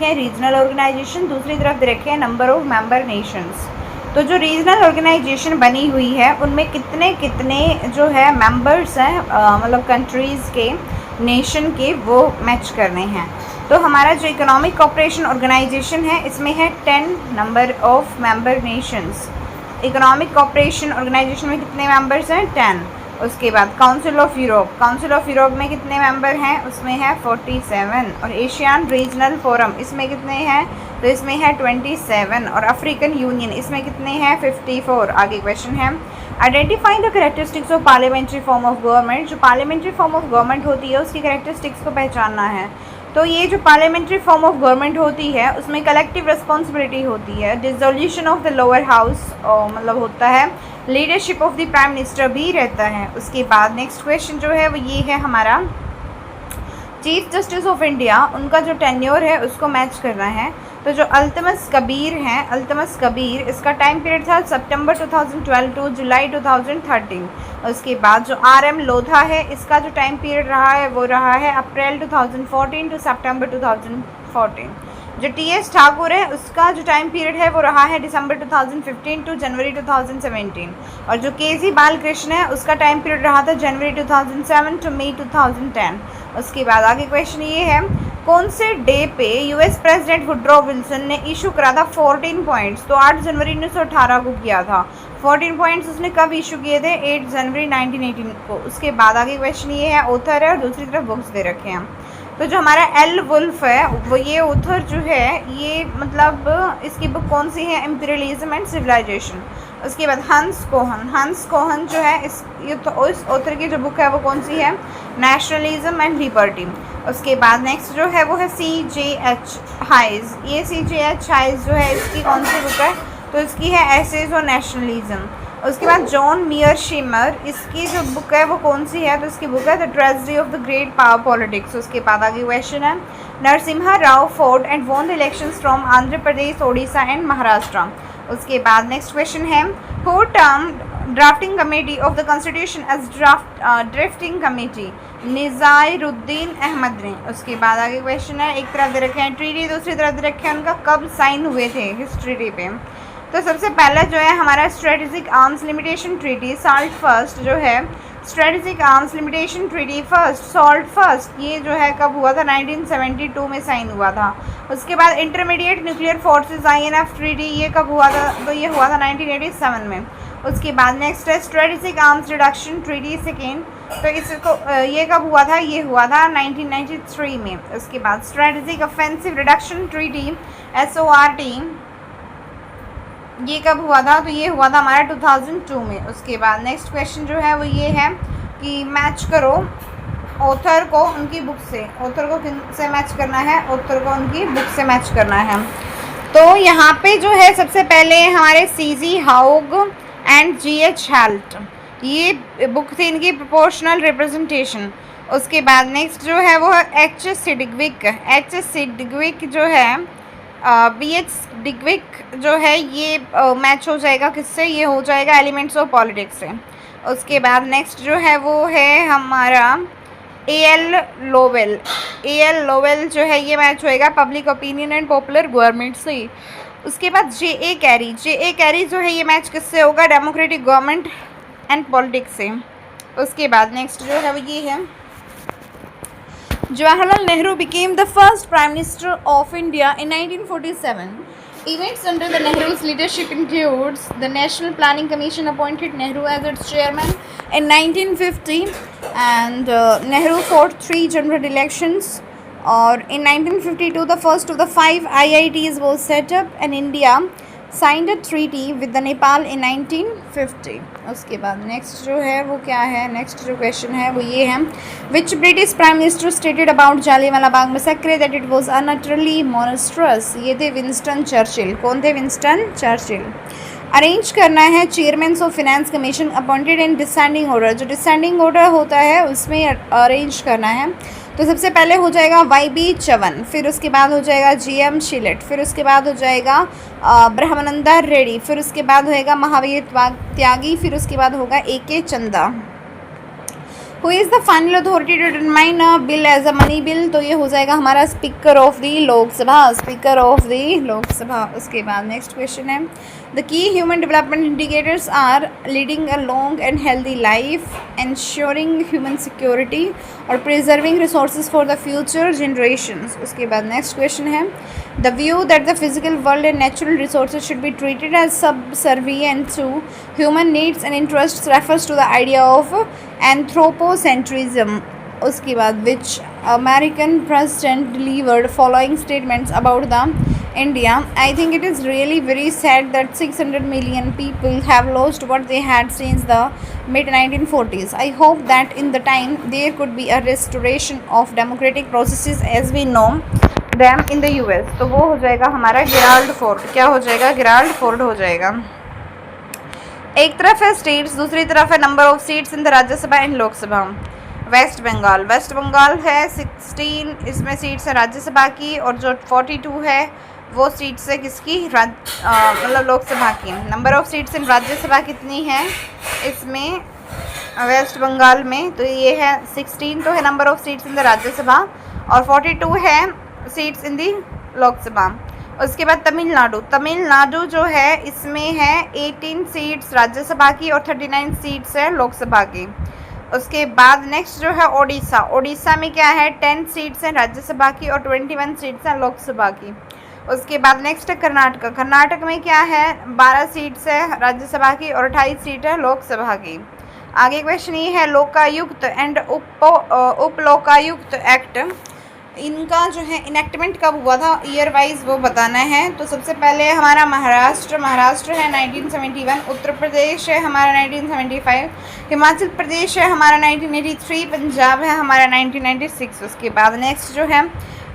है regional organisation, दूसरी तरफ दे रखे हैं नंबर ऑफ मेंबर नेशंस। तो जो रीजनल ऑर्गेनाइजेशन बनी हुई है उनमें कितने कितने जो है मेंबर्स हैं, मतलब कंट्रीज़ के, नेशन के, वो मैच करने हैं। तो हमारा जो इकोनॉमिक कोऑपरेशन ऑर्गेनाइजेशन है इसमें है 10 number of member nations. Economic cooperation organization में कितने मेंबर्स हैं? 10। उसके बाद council of Europe, council of Europe में कितने मेंबर हैं? उसमें है 47। और एशियन रीजनल फोरम इसमें कितने हैं? तो इसमें है 27। और अफ्रीकन यूनियन इसमें कितने हैं? 54। आगे क्वेश्चन है identifying the characteristics of parliamentary form of government. जो पार्लियामेंट्री फॉर्म ऑफ गवर्नमेंट होती है उसकी कैरेक्टरिस्टिक्स को पहचानना है। तो ये जो पार्लियामेंट्री फॉर्म ऑफ गवर्नमेंट होती है उसमें कलेक्टिव रिस्पॉन्सिबिलिटी होती है, dissolution of the lower house मतलब होता है, leadership of the prime minister भी रहता है। उसके बाद नेक्स्ट क्वेश्चन जो है वो ये है हमारा चीफ जस्टिस ऑफ इंडिया, उनका जो टेन्योर है उसको मैच करना है। तो जो अल्तमस कबीर हैं, अल्तमस कबीर, इसका टाइम पीरियड था सितंबर 2012 टू जुलाई 2013। उसके बाद जो RM लोधा है इसका जो टाइम पीरियड रहा है वो रहा है अप्रैल 2014 टू सितंबर 2014। जो TS ठाकुर है उसका जो टाइम पीरियड है वो रहा है दिसंबर 2015 टू जनवरी 2017। और जो KG बालकृष्ण है उसका टाइम पीरियड रहा था जनवरी 2007 टू मई 2010। उसके बाद आगे क्वेश्चन ये है कौन से डे पे US प्रेसिडेंट वुड्रो विल्सन ने इशू करा था 14 पॉइंट्स? तो 8 जनवरी 1918 को किया था। 14 पॉइंट्स उसने कब इशू किए थे? 8 जनवरी 1918 को। उसके बाद आगे क्वेश्चन ये है ऑथर है और दूसरी तरफ बुक्स दे रखे हैं। तो जो हमारा एल वुल्फ है वो ये ऑथर जो है ये मतलब इसकी बुक कौन सी है? Imperialism and civilization. उसके बाद हंस कोहन जो है इस ऑथर की जो बुक है वो कौन सी है? Nationalism and liberty. उसके बाद नेक्स्ट जो है वो है CJH हाइज। ये CJH हाइज जो है इसकी कौन सी बुक है? तो इसकी है एसेज और नेशनलिज्म। उसके बाद जॉन मियर शिमर, इसकी जो बुक है वो कौन सी है? तो इसकी बुक है the tragedy of the great power politics. उसके बाद आगे क्वेश्चन है Narasimha Rao fought and won the elections from Andhra Pradesh, Odisha and Maharashtra. उसके बाद नेक्स्ट क्वेश्चन है who termed drafting committee of the constitution as drafting committee? Nizaruddin Ahmed ने। उसके बाद आगे क्वेश्चन है एक तरफ दे रखे हैं ट्रीटी, दूसरी तरफ दे रखे हैं उनका कब साइन हुए थे हिस्ट्री डे पे। तो सबसे पहला जो है हमारा strategic arms limitation treaty salt first जो है strategic arms limitation treaty first salt first, ये जो है कब हुआ था? 1972 में साइन हुआ था। उसके बाद intermediate nuclear forces INF treaty, ये कब हुआ था? तो ये हुआ था 1987 में। उसके बाद नेक्स्ट है strategic arms reduction treaty second, तो इसको ये कब हुआ था? ये हुआ था 1993 में। उसके बाद strategic offensive reduction treaty SORT, ये कब हुआ था? तो ये हुआ था हमारा 2002 में। उसके बाद नेक्स्ट क्वेश्चन जो है वो ये है कि मैच करो ऑथर को उनकी बुक से। ऑथर को किन से मैच करना है? ऑथर को उनकी बुक से मैच करना है। तो यहाँ पे जो है सबसे पहले हमारे CG हाउग एंड GH हेल्ट, ये बुक थी इनकी प्रोपोर्शनल रिप्रेजेंटेशन। उसके बाद नेक्स्ट जो है वो HS सिडग्विक जो है BH डिग्विक जो है ये मैच हो जाएगा किससे? ये हो जाएगा एलिमेंट्स ऑफ पॉलिटिक्स से। उसके बाद नेक्स्ट जो है वो है हमारा AL लोवेल जो है ये मैच होएगा public opinion and popular government से। उसके बाद JA कैरी जो है ये मैच किससे होगा? डेमोक्रेटिक गवर्नमेंट एंड पॉलिटिक्स से। उसके बाद नेक्स्ट जो है वो ये है Jawaharlal Nehru became the first Prime Minister of India in 1947. Events under the Nehru's leadership includes the National Planning Commission appointed Nehru as its chairman in 1950 and Nehru fought 3 general elections. Or in 1952 the first of the 5 IITs was set up and India signed a treaty with the Nepal in 1950. उसके बाद next जो है वो क्या है? Next जो question है वो ये है which British prime minister stated about Jallianwala Bagh massacre that it was unutterly monstrous? ये थे विंस्टन चर्चिल। कौन थे? Winston Churchill. अरेंज करना है chairman of finance commission appointed in descending order. जो डिसेंडिंग ऑर्डर होता है उसमें अरेंज करना है। तो सबसे पहले हो जाएगा YB चवन, फिर उसके बाद हो जाएगा GM शिलेट, फिर उसके बाद हो जाएगा ब्रह्मानंदा रेड्डी, फिर उसके बाद होएगा महावीर त्यागी, फिर उसके बाद होगा AK Chanda. Who is the final authority to determine a bill as a money bill? तो ये हो जाएगा हमारा speaker of the Lok Sabha, speaker of the Lok Sabha. उसके बाद नेक्स्ट क्वेश्चन है, the key human development indicators are leading a long and healthy life, ensuring human security और preserving resources for the future generations। उसके बाद नेक्स्ट क्वेश्चन है, the view that the physical world and natural resources should be treated as subservient to human needs and interests refers to the idea of anthropocentrism। उसके बाद which American president delivered following statements about the India? I think it is really very sad that 600 million people have lost what they had since the mid 1940s. I hope that in the time there could be a restoration of democratic processes as we know them in the US। तो वो हो जाएगा हमारा Gerald fort. क्या हो जाएगा? Gerald fort हो जाएगा। एक तरफ है स्टेट्स, दूसरी तरफ है number of seats in the Rajya Sabha and Lok Sabha. West Bengal, West Bengal है 16, इसमें सीट्स है राज्यसभा की, और जो 42 है वो सीट्स है किसकी? मतलब लोकसभा की। नंबर ऑफ सीट्स इन राज्यसभा कितनी है इसमें वेस्ट बंगाल में? तो ये है 16 तो है number of seats in the Rajya Sabha, और 42 है सीट्स इन दी लोकसभा। उसके बाद तमिलनाडु, तमिलनाडु जो है इसमें है 18 सीट्स राज्यसभा की और 39 सीट्स है लोकसभा की। उसके बाद नेक्स्ट जो है ओडिशा, ओडिशा में क्या है? 10 सीट्स हैं राज्यसभा की और 21 सीट्स हैं लोकसभा की। उसके बाद नेक्स्ट है कर्नाटक, कर्नाटक में क्या है? 12 सीट्स है राज्यसभा की और 28 सीट है लोकसभा की। आगे क्वेश्चन ये है लोकायुक्त एंड उप लोकायुक्त एक्ट, इनका जो है इनेक्टमेंट कब हुआ था ईयर वाइज वो बताना है। तो सबसे पहले हमारा महाराष्ट्र है 1971, उत्तर प्रदेश है हमारा 1975, हिमाचल प्रदेश है हमारा 1983, पंजाब है हमारा 1996। उसके बाद नेक्स्ट जो है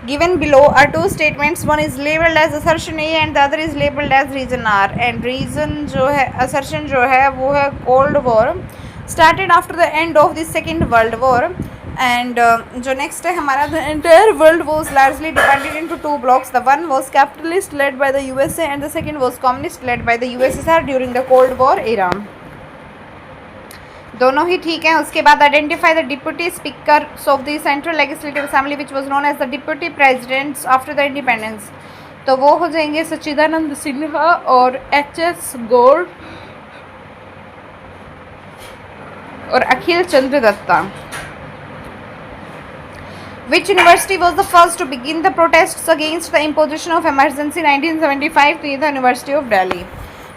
given below are two statements, one is labeled as assertion A and the other is labeled as reason R, and reason जो है assertion जो है वो है Cold War started after the end of the Second World War, and जो next है हमारा the entire world was largely divided into two blocks, the one was capitalist led by the USA and the second was communist led by the USSR during the Cold War era। दोनों ही ठीक है। उसके बाद identify the deputy speaker of the central legislative assembly which was known as the deputy presidents after the independence. तो वो हो जाएंगे सच्चिदानंद सिन्हा और HS गौड़ और अखिल चंद्र Dutta. Which university was the first to begin the protests against the imposition of emergency 1975? तो ये था university of Delhi.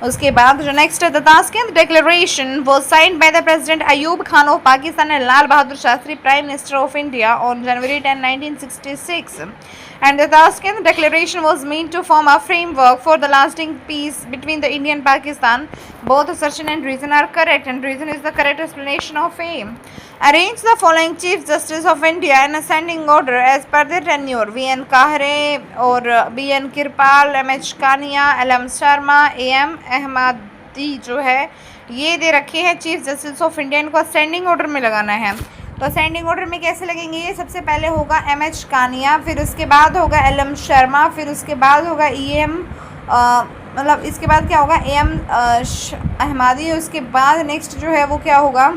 उसके बाद जो नेक्स्ट है the Tashkent declaration was signed by the president Ayub Khan of Pakistan and Lal Bahadur Shastri prime minister of India on January 10, 1966, and the Tashkent declaration was meant to form a framework for the lasting peace between the India and Pakistan. Both assertion and reason are correct, and reason is the correct explanation of A. Arrange the following Chief Justice of India in ascending order as per their tenure: V.N. Kahre और B.N. Kirpal, M.H. Kania, L.M. Sharma, A.M. Ahmadi जो है ये दे रखे हैं chief justice of India. इनको ascending order में लगाना है। तो असेंडिंग ऑर्डर में कैसे लगेंगे? ये सबसे पहले होगा M.H. कानिया, फिर उसके बाद होगा L.M. शर्मा, फिर उसके बाद होगा E.M. मतलब इसके बाद क्या होगा? A.M. अहमदी। उसके बाद नेक्स्ट जो है वो क्या होगा?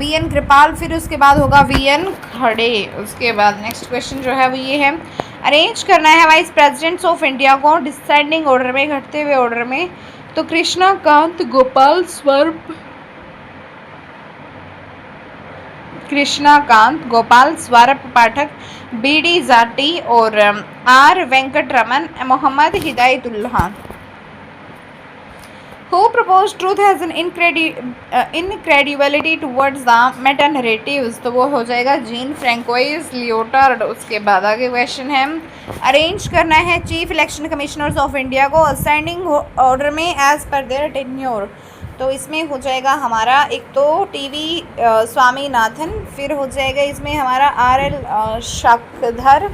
B.N. कृपाल, फिर उसके बाद होगा V.N. खड़े। उसके बाद नेक्स्ट क्वेश्चन जो है वो ये है, अरेंज करना है वाइस प्रेसिडेंट्स ऑफ इंडिया को डिसेंडिंग ऑर्डर में, घटते हुए ऑर्डर में। तो कृष्णाकांत गोपाल स्वरूप पाठक, B.D. जाटी और R. Venkataraman, Mohammad Hidayatullah. Who proposed truth has an incredibility towards the meta narratives? तो वो हो जाएगा जीन फ्रैंकोइस लियोटार्ड। उसके बाद आगे क्वेश्चन है, अरेंज करना है chief election commissioners of India को असेंडिंग ऑर्डर में एज पर देयर टेन्योर। तो इसमें हो जाएगा हमारा एक तो TV स्वामीनाथन, फिर हो जाएगा इसमें हमारा RL शाकधर,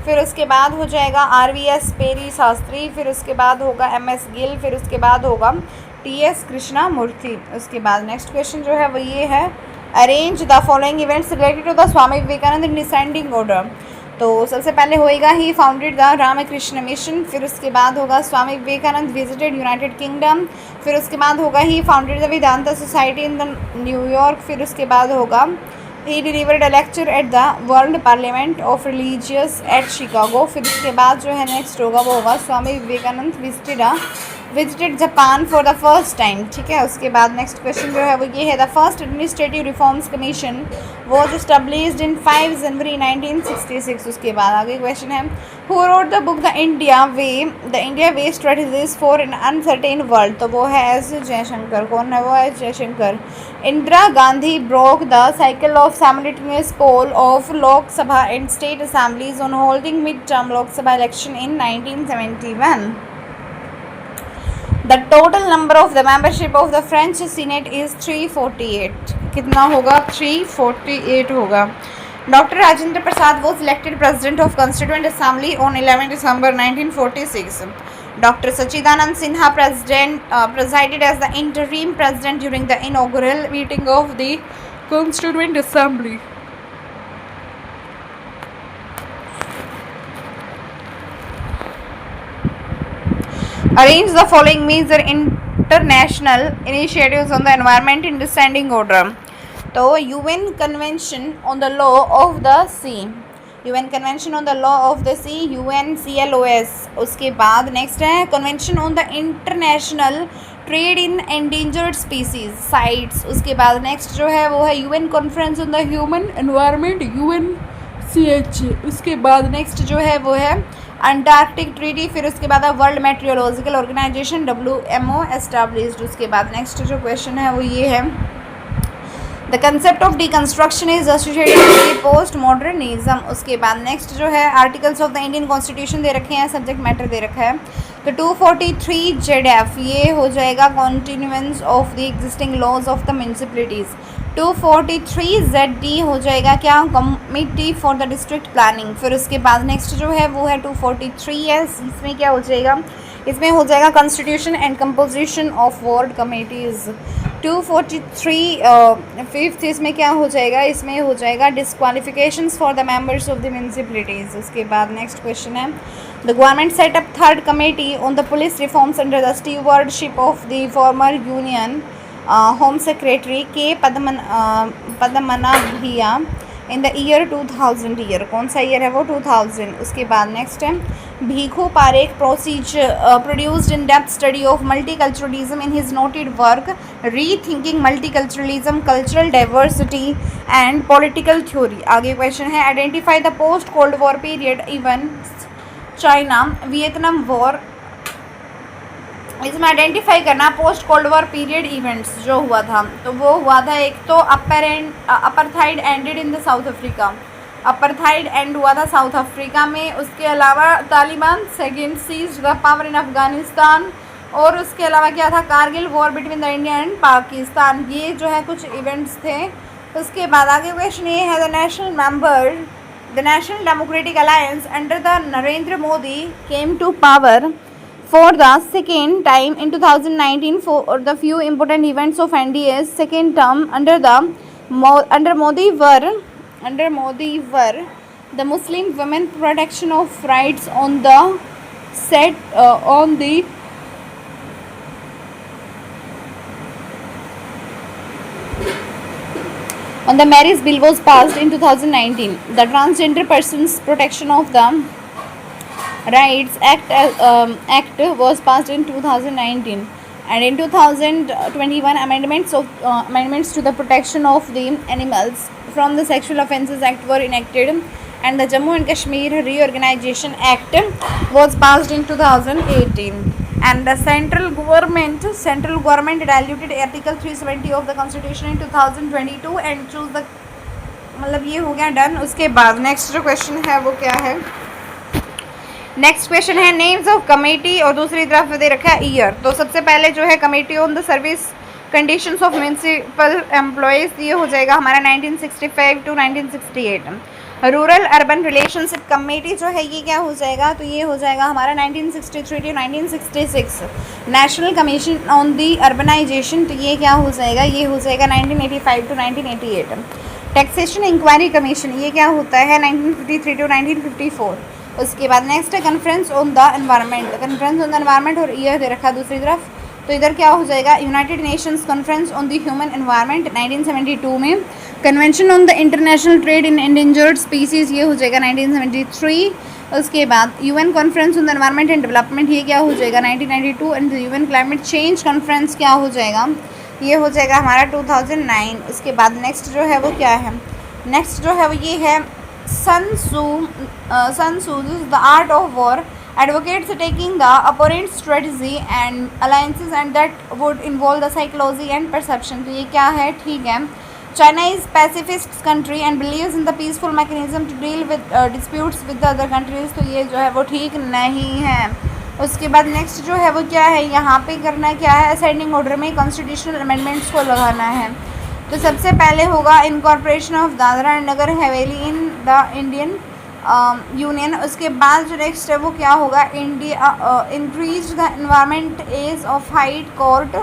फिर उसके बाद हो जाएगा RVS पेरी शास्त्री, फिर उसके बाद होगा MS गिल, फिर उसके बाद होगा TS कृष्णा मूर्ति। उसके बाद नेक्स्ट क्वेश्चन जो है वो ये है, arrange the following events related to the Swami Vivekananda in descending order. तो सबसे पहले होएगा he founded the Ramakrishna mission, फिर उसके बाद होगा Swami Vivekananda visited United Kingdom, फिर उसके बाद होगा he founded the Vedanta society in the New York, फिर उसके बाद होगा he delivered a lecture at the world parliament of religious at Chicago, फिर उसके बाद जो है नेक्स्ट होगा वो होगा Swami Vivekananda visited Japan for the first time, ठीक है। उसके बाद नेक्स्ट क्वेश्चन जो है वो ये है, the first administrative reforms commission was established in 5 January 1966। उसके बाद आगे क्वेश्चन है, who wrote the book the India way strategies for an uncertain world, तो वो है एस जयशंकर। कौन है वो? S Jaishankar. Indira Gandhi broke the cycle of simultaneous poll of Lok Sabha and state assemblies on holding mid term Lok Sabha election in 1971। The total number of the membership of the French Senate is 348. कितना होगा? 348 होगा। Dr. Rajendra Prasad was elected President of Constituent Assembly on 11 December 1946. Dr. Sachidanand Sinha presided as the interim president during the inaugural meeting of the Constituent Assembly. Arrange the following major international initiatives on the environment in descending order. तो UN Convention on the Law of the Sea, UN Convention on the Law of the Sea, UNCLOS। उसके बाद next है Convention on the International Trade in Endangered Species CITES। उसके बाद next जो है वो है UN Conference on the Human Environment, UNCHA। उसके बाद नेक्स्ट जो है वो है अंटार्कटिक ट्रीटी, फिर उसके बाद world metrological organisation WMO established. उसके बाद नेक्स्ट जो क्वेश्चन है वो ये है, the concept of deconstruction is associated with post modernism. उसके बाद नेक्स्ट जो है articles of the Indian constitution दे रखे हैं, सब्जेक्ट मैटर दे रखा है। तो 243 ZF ये हो जाएगा continuance of the existing laws of the municipalities. 243 ZD हो जाएगा क्या? Committee for the district planning. फिर उसके बाद नेक्स्ट जो है वो है 243S, इसमें क्या हो जाएगा? इसमें हो जाएगा constitution and composition of ward committees. 243 fifth इसमें क्या हो जाएगा? इसमें हो जाएगा disqualifications for the members of the municipalities. उसके बाद नेक्स्ट क्वेश्चन है, the government set up third committee on the police reforms under the stewardship of the former union home secretary K पद्मना भैया इन द ईयर 2000। ईयर कौन सा year है वो? 2000। उसके बाद नेक्स्ट है, Bhikhu Parekh produced in depth study of multiculturalism in his noted work rethinking multiculturalism, cultural diversity and political theory. आगे question है, identify the post cold war period events China Vietnam war. इसमें आइडेंटिफाई करना post cold war period events जो हुआ था, तो वो हुआ था एक तो apartheid ended in the South Africa, apartheid end हुआ था साउथ अफ्रीका में। उसके अलावा Taliban second seized the power in Afghanistan, और उसके अलावा क्या था? Kargil war between the India and Pakistan. ये जो है कुछ इवेंट्स थे। उसके बाद आगे क्वेश्चन ये है, the national democratic alliance under the Narendra Modi came to power for the second time in 2019 for the few important events of NDA's second term under Modi were the Muslim women protection of rights on the marriage bill was passed in 2019. The transgender persons protection of the Rights Act was passed in 2019, and in 2021 amendments to the protection of the animals from the Sexual Offences Act were enacted, and the Jammu and Kashmir Reorganization Act was passed in 2018, and the central government diluted Article 370 of the Constitution in 2022 and choose the मतलब ये हो गया done. उसके बाद next जो question है वो क्या है? नेक्स्ट क्वेश्चन है नेम्स ऑफ कमेटी, और दूसरी तरफ दे रखा है ईयर। तो सबसे पहले जो है committee on the service conditions of municipal employees, ये हो जाएगा हमारा 1965 to 1968। Rural urban relationship committee जो है ये क्या हो जाएगा? तो ये हो जाएगा हमारा 1963 to 1966। National commission on the urbanization, तो ये क्या हो जाएगा? ये हो जाएगा 1985 टू 1988। टैक्सेशन इंक्वायरी कमीशन, ये क्या होता है 1953 टू 1954। उसके बाद नेक्स्ट है conference on the environment, conference on the environment और ईयर दे रखा दूसरी तरफ, तो इधर क्या हो जाएगा United Nations conference on the human environment 1972 में, convention on the international trade in endangered species ये हो जाएगा 1973। उसके बाद UN conference on the environment and development ये क्या हो जाएगा 1992 and UN climate change conference क्या हो जाएगा, ये हो जाएगा हमारा 2009। उसके बाद नेक्स्ट जो है वो क्या है, नेक्स्ट जो है वो ये है Sun Tzu the art of war advocates taking the opponent strategy and alliances and that would involve the psychology and perception, तो ये क्या है, ठीक है, China is pacifist country and believes in the peaceful mechanism to deal with disputes with the other countries, तो ये जो है वो ठीक नहीं है। उसके बाद नेक्स्ट जो है वो क्या है, यहाँ पे करना क्या है, असेंडिंग ऑर्डर में कॉन्स्टिट्यूशनल अमेंडमेंट्स को लगाना है। तो सबसे पहले होगा incorporation of Dadra and Nagar Haveli in the Indian union. उसके बाद जो नेक्स्ट है वो क्या होगा, India increase the environment age of high court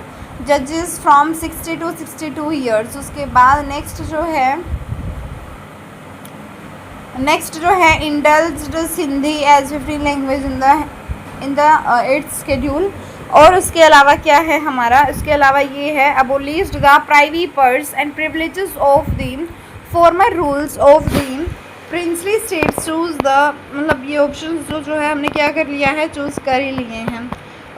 जजेस फ्रॉम 60 to 62 ईयर्स। उसके बाद नेक्स्ट जो है indulged Sindhi as 15 language in the its schedule. और उसके अलावा क्या है हमारा, इसके अलावा ये है abolished the privy purse and privileges of the farmer rules of the princely states choose the, मतलब ये ऑप्शन जो है हमने क्या कर लिया है, चूज़ कर ही लिए हैं।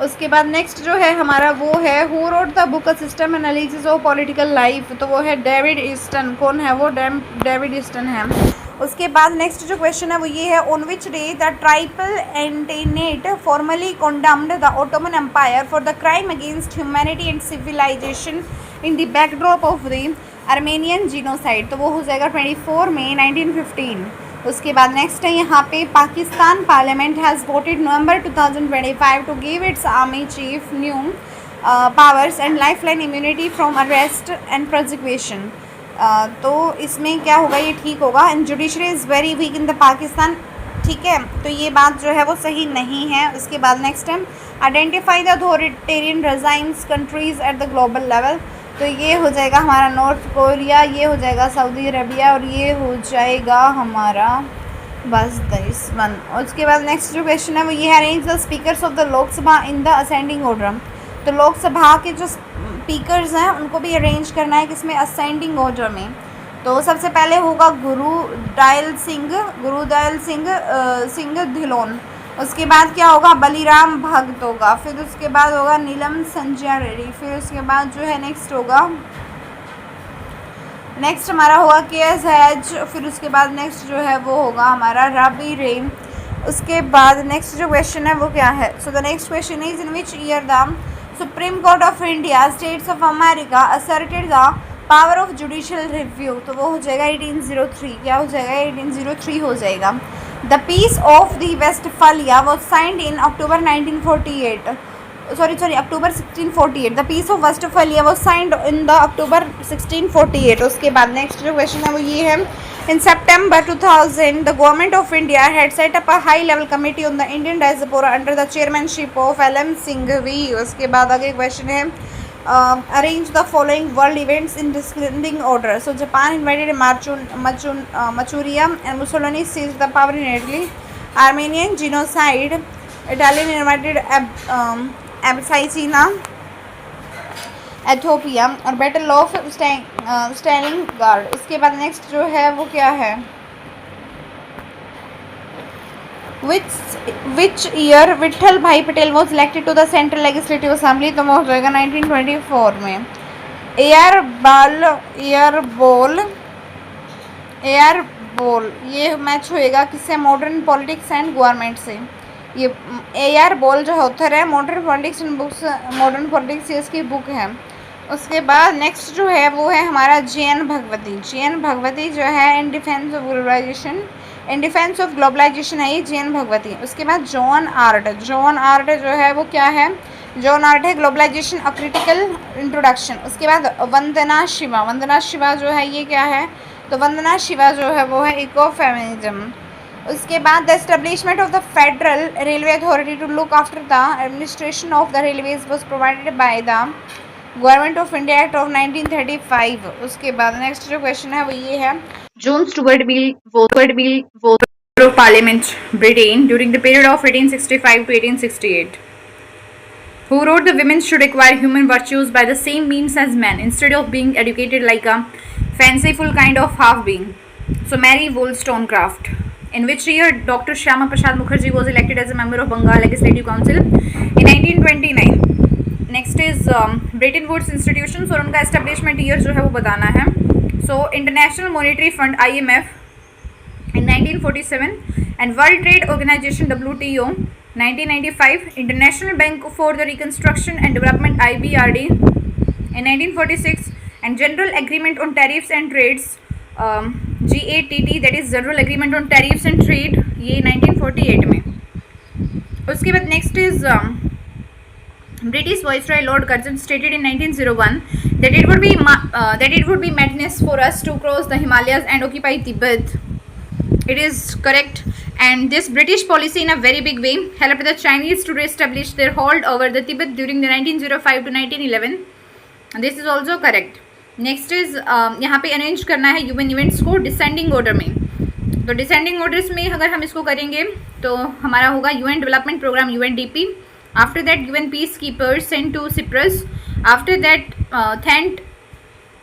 उसके बाद नेक्स्ट जो है हमारा वो है who wrote the book system analysis of political life, तो वो है डेविड ईस्टन। कौन है वो, डेविड ईस्टन है। उसके बाद नेक्स्ट जो क्वेश्चन है वो ये है on which day the triple entente formally condemned the Ottoman empire for the crime against humanity and civilisation in the backdrop of the Armenian genocide, तो वो हो जाएगा 24 मई 1915। उसके बाद नेक्स्ट है यहाँ पे Pakistan parliament has voted November 2025 to give its army chief new powers and lifeline immunity from arrest and prosecution, तो इसमें क्या होगा, ये ठीक होगा। And judiciary is very weak in the Pakistan, ठीक है, तो ये बात जो है वो सही नहीं है। उसके बाद नेक्स्ट है identify the authoritarian regimes countries at the global level, तो ये हो जाएगा हमारा नॉर्थ कोरिया, ये हो जाएगा सऊदी अरबिया और ये हो जाएगा हमारा बस दिस वन। उसके बाद नेक्स्ट जो क्वेश्चन है वो ये है arrange the speakers of the Lok Sabha in the ascending order, तो लोकसभा के जो स्पीकर्स हैं उनको भी अरेंज करना है किसमें, असेंडिंग ऑर्डर में। तो सबसे पहले होगा गुरुदयाल सिंह धिलोन। उसके बाद क्या होगा, बलिराम भगत होगा। फिर उसके बाद होगा नीलम संजय रेड्डी। फिर उसके बाद जो है नेक्स्ट हमारा होगा के.एस. हैज। फिर उसके बाद नेक्स्ट जो है वो होगा हमारा रवि रेन। उसके बाद नेक्स्ट जो क्वेश्चन है वो क्या है, so the next question is in which year the supreme court of India states of America asserted the power of judicial review, तो वो हो जाएगा 1803। क्या हो जाएगा, 1803 हो जाएगा। The peace of the Westphalia was signed in October 1948, October 1648। The peace of Westphalia was signed in the October 1648। उसके बाद नेक्स्ट जो क्वेश्चन है वो ये है इन September 2000 the government of India had set up a high level committee on the Indian diaspora under the chairmanship of LM Singhvi. उसके बाद आगे क्वेश्चन है arrange the following world events in descending order. So Japan invaded Manchuria and Mussolini seized the power in Italy. Armenian genocide. Italian invaded Abyssinia, Ethiopia और battle of स्टैलिनग्राड। इसके बाद next जो है वो क्या है, Which year विठल भाई Patel was elected to the Central Legislative Assembly, तो वो हो जाएगा 1924 में। एयर बॉल ये मैच होएगा किससे, मॉडर्न पॉलिटिक्स एंड गवर्नमेंट से। ये एयर बॉल जो ऑथर है मॉडर्न पॉलिटिक्स ये इसकी बुक है। उसके बाद नेक्स्ट जो है वो है हमारा JN भगवती जो है इन डिफेंस ऑफ ग्लोबलाइजेशन है ये JN भगवती। उसके बाद जॉन आर्ट जो है वो क्या है, जॉन आर्ट है ग्लोबलाइजेशन अ क्रिटिकल इंट्रोडक्शन। उसके बाद वंदना शिवा जो है ये क्या है, तो वंदना शिवा जो है वो है इको फेमिनिज्म। उसके बाद the establishment of the federal railway authority to look after the administration of the railways was provided by the government of India act of 1935। उसके बाद नेक्स्ट जो क्वेश्चन है वो ये है, John Stuart bill of Parliament, Britain, during the period of 1865 to 1868, who wrote the women should acquire human virtues by the same means as men, instead of being educated like a fanciful kind of half being. So Mary Wollstonecraft. In which year Dr. Shyama Prasad Mukherjee was elected as a member of Bengal Legislative Council? In 1929. Next is Bretton Woods Institutions, और उनका establishment year जो है वो बताना है. So International Monetary Fund IMF in 1947, and World Trade Organization WTO 1995, International Bank for the Reconstruction and Development IBRD in 1946, and General Agreement on Tariffs and Trades GATT, that is General Agreement on Tariffs and Trade, ये 1948 में. उसके बाद next is British Viceroy Lord Curzon stated in 1901 that it would be madness for us to cross the Himalayas and occupy Tibet. It is correct, and this British policy in a very big way helped the Chinese to reestablish their hold over the Tibet during the 1905 to 1911. And this is also correct. Next is यहाँ पे arrange करना है UN events को descending order में. तो descending orders में अगर हम इसको करेंगे तो हमारा होगा UN development program UNDP. After that UN peace keepers sent to Cyprus. After that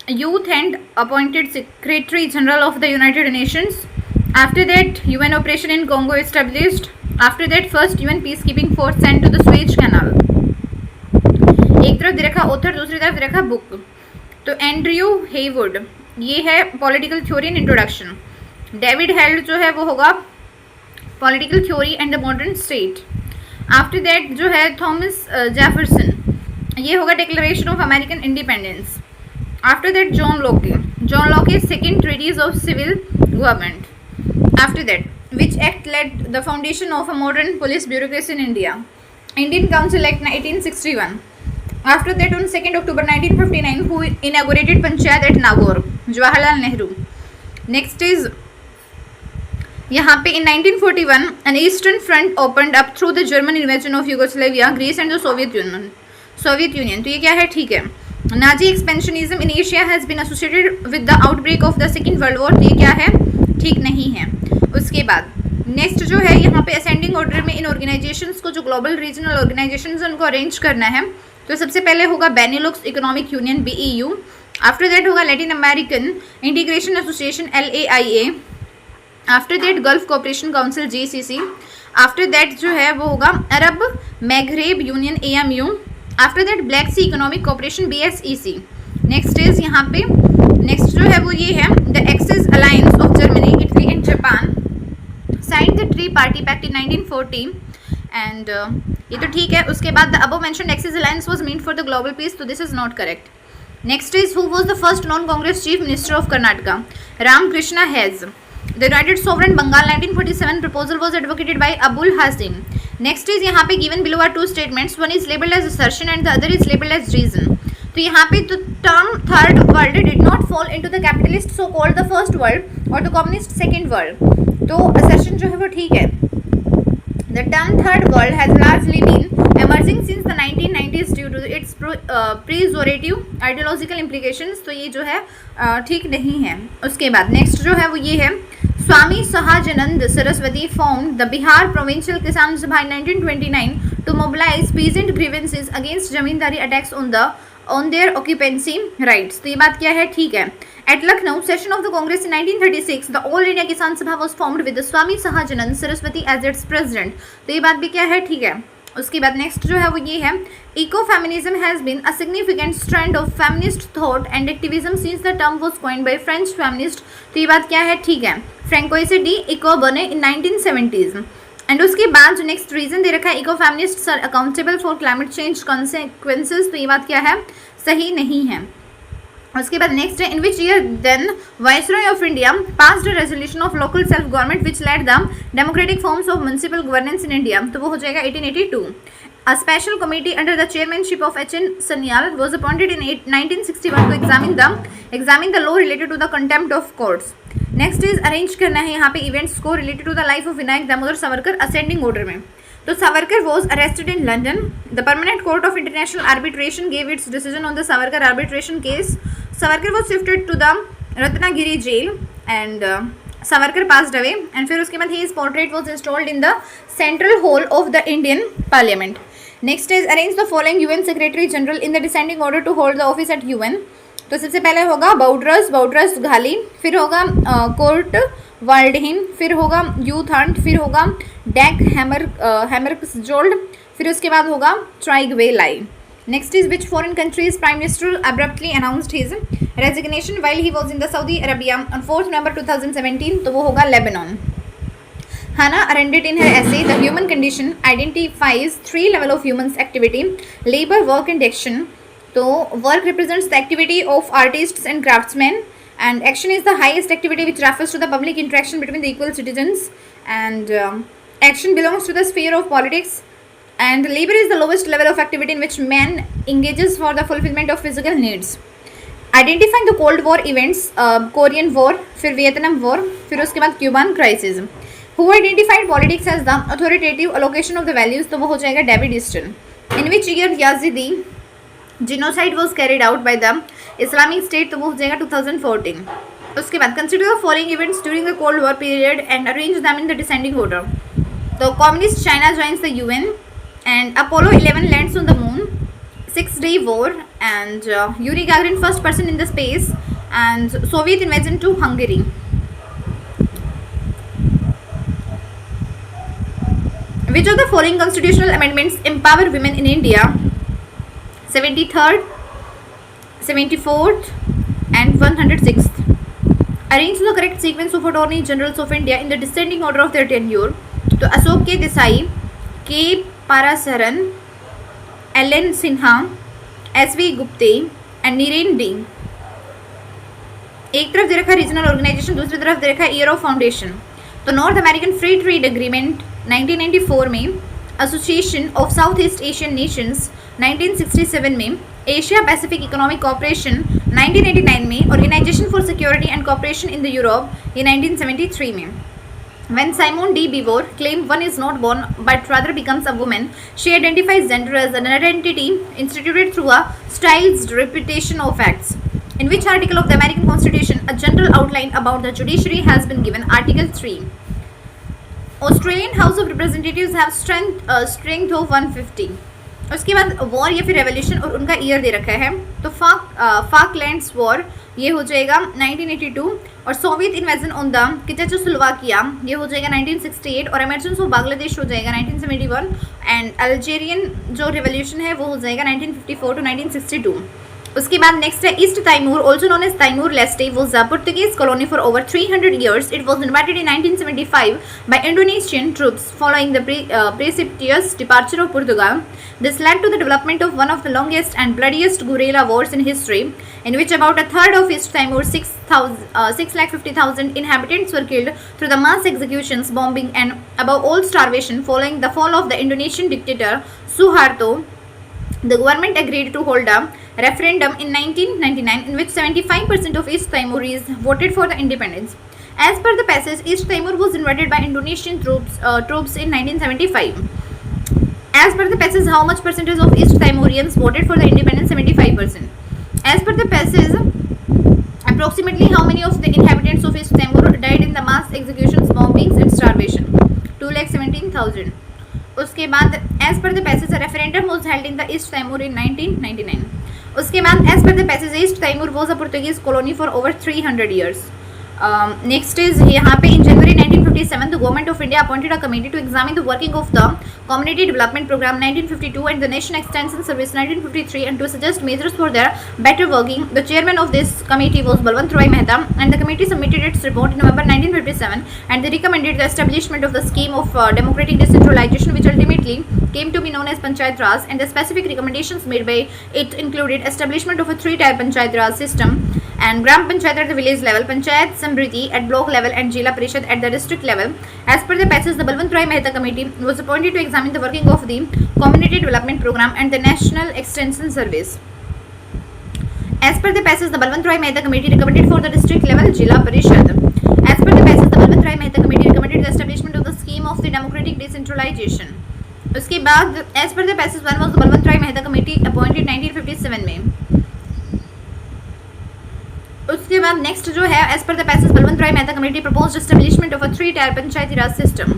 youth and appointed Secretary General of the United Nations. After that, UN operation in Congo established. After that, first UN peacekeeping force sent to the Suez Canal. एक तरफ दे रखा author, दूसरी तरफ दे रखा book. तो Andrew Heywood, ये है political theory and introduction. David Held जो है वो होगा political theory and the modern state. After that जो है थॉमस जेफरसन, ये होगा declaration of American independence. After that John Locke second treatise of civil government. After that, which act led the foundation of a modern police bureaucracy in India? Indian Council Act 1861. After that, on 2nd October 1959, who inaugurated Panchayat at Nagaur? Jawaharlal Nehru. Next is यहाँ पे in 1941, an eastern front opened up through the German invasion of Yugoslavia, Greece and the Soviet Union. तो ये क्या है? ठीक है. Nazi expansionism in Asia has been associated with the outbreak of the Second World War. ये क्या है? ठीक नहीं है. उसके बाद नेक्स्ट जो है यहाँ पे असेंडिंग ऑर्डर में इन ऑर्गेनाइजेशंस को, जो ग्लोबल रीजनल ऑर्गेनाइजेशंस उनको अरेंज करना है. तो सबसे पहले होगा Benelux economic union BEU. After that होगा Latin American integration association LAIA. After that gulf cooperation council GCC. After that जो है वो होगा Arab Maghreb union AMU. After that black sea economic cooperation BSEC. Next is यहाँ पे next जो है वो ये है the axis alliance of Germany, Italy and Japan signed the tree party pact in 1940 and ये तो ठीक है. उसके बाद the above mentioned axis alliance was meant for the global peace, तो this is not correct. Next is who was the first non Congress chief minister of Karnataka? Ramakrishna हैज. The united sovereign Bengal 1947 proposal was advocated by Abul Hashim. Next is यहाँ पे given below are two statements, one is labelled as assertion and the other is labelled as reason. तो यहाँ पे तो term third world did not fall into the capitalist so called the first world और the communist second world. तो assertion जो है वो ठीक है. The term third world has largely been emerging since the 1990s due to its pejorative ideological implications. तो ये जो है ठीक नहीं है. उसके बाद नेक्स्ट जो है वो ये है स्वामी सहाजानंद Saraswati formed the Bihar Provincial Kisan Sabha in 1929 to mobilize peasant grievances against zamindari attacks on their occupancy rights. तो ये बात क्या है? ठीक है. At Lucknow session of the Congress in 1936, the All India Kisan Sabha was formed with the Swami Sahajanand Saraswati as its president. तो ये बात भी क्या है? ठीक है. उसके बाद नेक्स्ट जो है वो ये है eco feminism has been a significant strand of feminist thought and activism since the term was coined by French feminist. तो ये बात क्या है? ठीक है. फ्रैंकोइसे डी इको बने इन 1970s. एंड उसके बाद जो नेक्स्ट रीजन दे रखा है eco feminists are accountable for climate change consequences. तो ये बात क्या है? सही नहीं है. उसके बाद नेक्स्ट है in which year then viceroy of India passed a resolution of local self government which led the democratic forms of municipal governance in India. तो वो हो जाएगा 1882. A special committee under the chairmanship of H.N. Sanyal was appointed in 1961 to examine the law related to the contempt of courts. Next is arrange करना है यहाँ पे events को related to the life of Vinayak Damodar Savarkar ascending order में. तो Savarkar was arrested in London. The Permanent Court of International Arbitration gave its decision on the Savarkar arbitration case. Savarkar was shifted to the Ratnagiri jail and Savarkar passed away. And फिर उसके बाद his portrait was installed in the central hall of the Indian Parliament. Next is arrange the following UN Secretary General in the descending order to hold the office at UN. तो सबसे पहले होगा बाउड्रस घाली, फिर होगा court वाल्डहिम, फिर होगा youth Hunt, फिर होगा डैक हैमरजोल्ड, फिर उसके बाद होगा Trygve Lie. Next is which foreign countries prime minister abruptly announced his resignation while he was in the Saudi Arabia on 4 November 2017. तो वो होगा Lebanon. Hannah Arendt in her essay The Human Condition identifies 3 levels of human's activity: labor, work and action. So work represents the activity of artists and craftsmen, and action is the highest activity which refers to the public interaction between the equal citizens, and action belongs to the sphere of politics, and labor is the lowest level of activity in which man engages for the fulfillment of physical needs. Identifying the Cold War events, Korean War, फिर Vietnam War, फिर उसके बाद Cuban Crisis. Who identified politics as the authoritative allocation of the values? तो वो हो जाएगा David Easton. In which year Yazidi genocide was carried out by the Islamic State? तो वो हो जाएगा 2014. उसके बाद consider the following events during the Cold War period and arrange them in the descending order. तो communist China joins the UN, and Apollo 11 lands on the moon, 6-day war, and Yuri Gagarin first person in the space, and Soviet invasion to Hungary. Which of the following constitutional amendments empower women in India? 73rd, 74th and 106th. Arrange the correct sequence of Attorney Generals of India in the descending order of their tenure. तो Ashok K Desai, K Parasaran, Alan Sinha, S V. Gupte and Niren D. एक तरफ दे रखा regional organisation, दूसरी तरफ दे रखा year of foundation. तो North American free trade agreement 1994 में, association of South East Asian nations 1967 में, एशिया पैसिफिक इकोनॉमिक कॉपरेशन 1989 में, organization for security and cooperation in the Europe ये 1973 में. When Simone de Beauvoir claimed one is not born but rather becomes a woman, she identifies gender as an identity instituted through a stylized repetition of facts. In which article of the American Constitution a general outline about the judiciary has been given? Article 3. Australian House of Representatives have strength of 150. उसके बाद war या फिर revolution और उनका year दे रखा है. तो फाकलैंड्स war ये हो जाएगा 1982, और Soviet invasion on the Czechoslovakia ये हो जाएगा 1968, और इमर्जेंस ऑफ बांग्लादेश हो जाएगा 1971, एंड अल्जेरियन जो रेवोल्यूशन है वो हो जाएगा 1954 टू 1962. उसके बाद नेक्स्ट है East Timor, also known as Timor Leste, was a Portuguese colony for over 300 years. It was invaded in 1975 by Indonesian troops following the precipitous departure of Portugal. This led to the development of one of the longest and bloodiest guerrilla wars in history, in which about a third of East Timor's 650,000 inhabitants were killed through the mass executions, bombing, and above all starvation. Following the fall of the Indonesian dictator Suharto, the government agreed to hold a referendum in 1999 in which 75% of East Timorese voted for the independence. As per the passage, East Timor was invaded by Indonesian troops in 1975. As per the passage, how much percentage of East Timorians voted for the independence? 75%. As per the passage, approximately how many of the inhabitants of East Timor died in the mass executions, bombings and starvation? 2,17,000. उसके बाद as per the passage referendum was held in the East Timor in 1999. उसके बाद as per the passage East Timor was a Portuguese colony for over 300 years. Next is यहाँ पे in January 1957 the government of India appointed a committee to examine the working of the community development programme 1952 and the national extension service 1953 and to suggest measures for their better working. The chairman of this committee was Balwant Roy Mehta and the committee submitted its report in November 1957 and they recommended the establishment of the scheme of democratic decentralization which ultimately came to be known as Panchayat Raj, and the specific recommendations made by it included establishment of a 3-tier Panchayat Raj system and Gram Panchayat at the village level, Panchayat Samriti at block level and Jila Parishad at the district level. As per the passage, the Balwant Roy Mehta committee was appointed to examine the working of the community development program and the national extension service. As per the passage, the Balwant Roy Mehta committee recommended for the district level Jila Parishad. As per the passage, the Balwant Roy Mehta committee recommended the establishment of the scheme of the democratic decentralization. उसके बाद as per the passage one was the Balwant Rai Mehta committee appointed 1957 में। उसके बाद next जो है as per the passage Balwant Rai Mehta committee proposed establishment of a 3 tier Panchayati Raj system.